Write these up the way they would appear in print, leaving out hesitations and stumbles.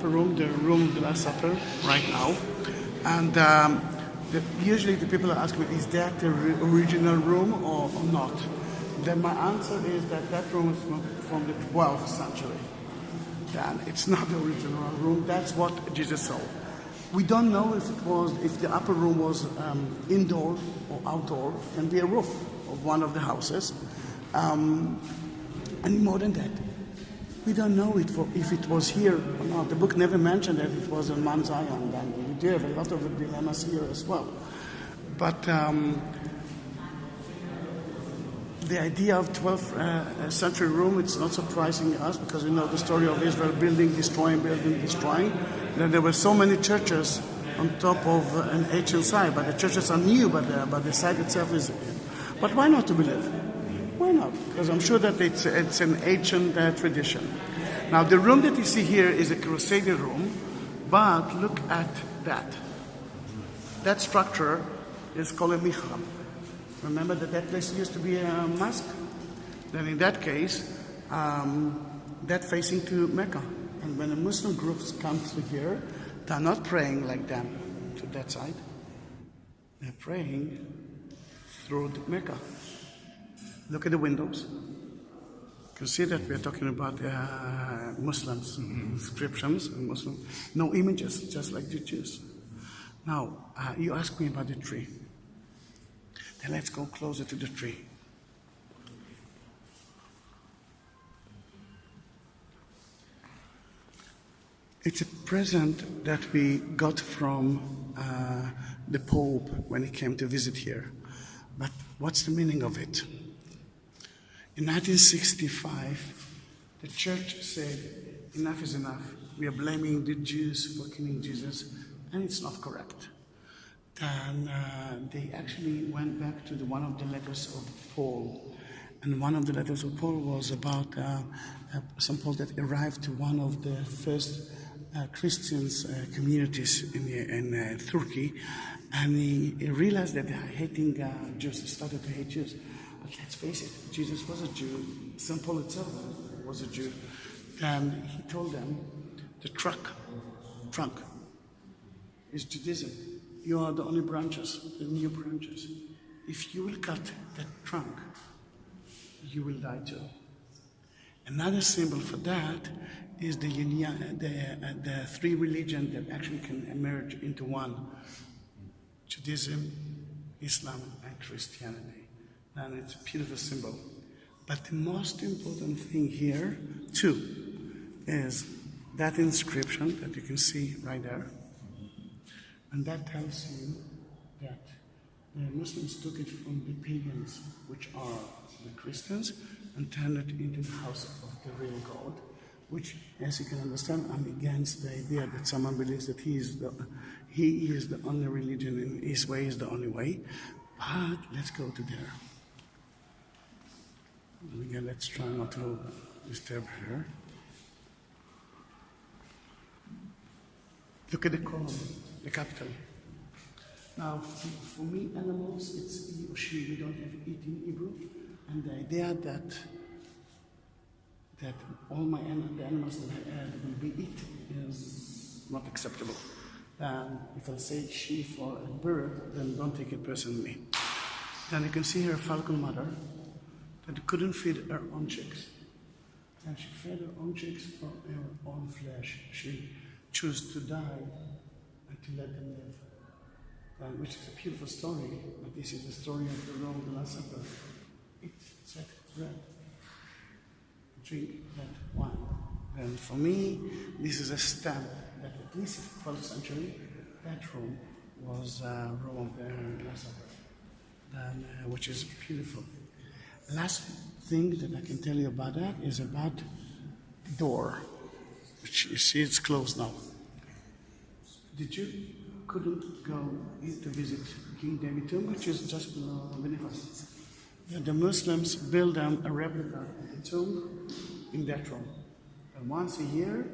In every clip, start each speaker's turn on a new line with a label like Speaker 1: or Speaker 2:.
Speaker 1: upper room, the room of the Last Supper, right now. And usually the people ask me, is that the original room or not? Then my answer is that room is from the 12th century. And it's not the original room. That's what Jesus saw. We don't know if the upper room was indoor or outdoor. It can be a roof of one of the houses. Any more than that, we don't know if it was here or not. The book never mentioned that it was on Mount Zion, and we do have a lot of dilemmas here as well. But the idea of 12th century room, it's not surprising us because we know the story of Israel building, destroying. Then there were so many churches on top of an ancient site, but the churches are new, but the site itself is. But why not to believe? Why not? Because I'm sure that it's an ancient tradition. Now, the room that you see here is a Crusader room, but look at that. That structure is called a mihrab. Remember that place used to be a mosque? Then in that case, that facing to Mecca. And when the Muslim groups come to here, they're not praying like them to that side. They're praying through the Mecca. Look at the windows. You can see that we're talking about Muslims, inscriptions, and Muslim. No images, just like the Jews. Now, you ask me about the tree. Then let's go closer to the tree. It's a present that we got from the Pope when he came to visit here. But what's the meaning of it? In 1965, the church said, enough is enough. We are blaming the Jews for killing Jesus, and it's not correct. Then they actually went back to one of the letters of Paul. And one of the letters of Paul was about some Paul that arrived to one of the first Christians communities in Turkey. And he realized that they are hating Jews. He started to hate Jews. But let's face it, Jesus was a Jew. St. Paul itself was a Jew. And he told them, the trunk is Judaism. You are the only branches, the new branches. If you will cut that trunk, you will die too. Another symbol for that is the three religions that actually can emerge into one: Judaism, Islam, and Christianity. And it's a beautiful symbol. But the most important thing here, too, is that inscription that you can see right there. And that tells you that the Muslims took it from the pagans, which are the Christians, and turned it into the house of the real God, which, as you can understand, I'm against the idea that someone believes that he is the only religion and his way is the only way. But let's go to there. Again, let's try not to disturb her. Look at the column, the capital. Now, for me, animals, it's he or she. We don't have it in Hebrew. And the idea that all the animals that will be eaten is not acceptable. If I say she for a bird, then don't take it personally. Then you can see her falcon mother that couldn't feed her own chicks. And she fed her own chicks from her own flesh. She chose to die and to let them live. Which is a beautiful story, but this is the story of the road of the Last Supper. Eat that bread, drink that wine. And for me, this is a stamp that at least in the 12th century, that room was Rome of the Last Supper, which is beautiful. Last thing that I can tell you about that is about the door, which you see it's closed now. The Jew couldn't go in to visit King David's tomb, which is just beneath us. The Muslims build them a replica of the tomb in that room. And once a year,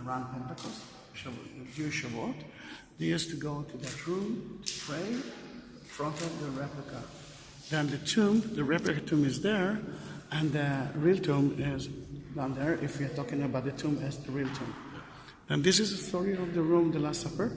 Speaker 1: around Pentecost, Jewish Shavuot, they used to go to that room to pray in front of the replica. Then the replica tomb is there, and the real tomb is down there, if we are talking about the tomb as the real tomb. And this is the story of the room, the Last Supper.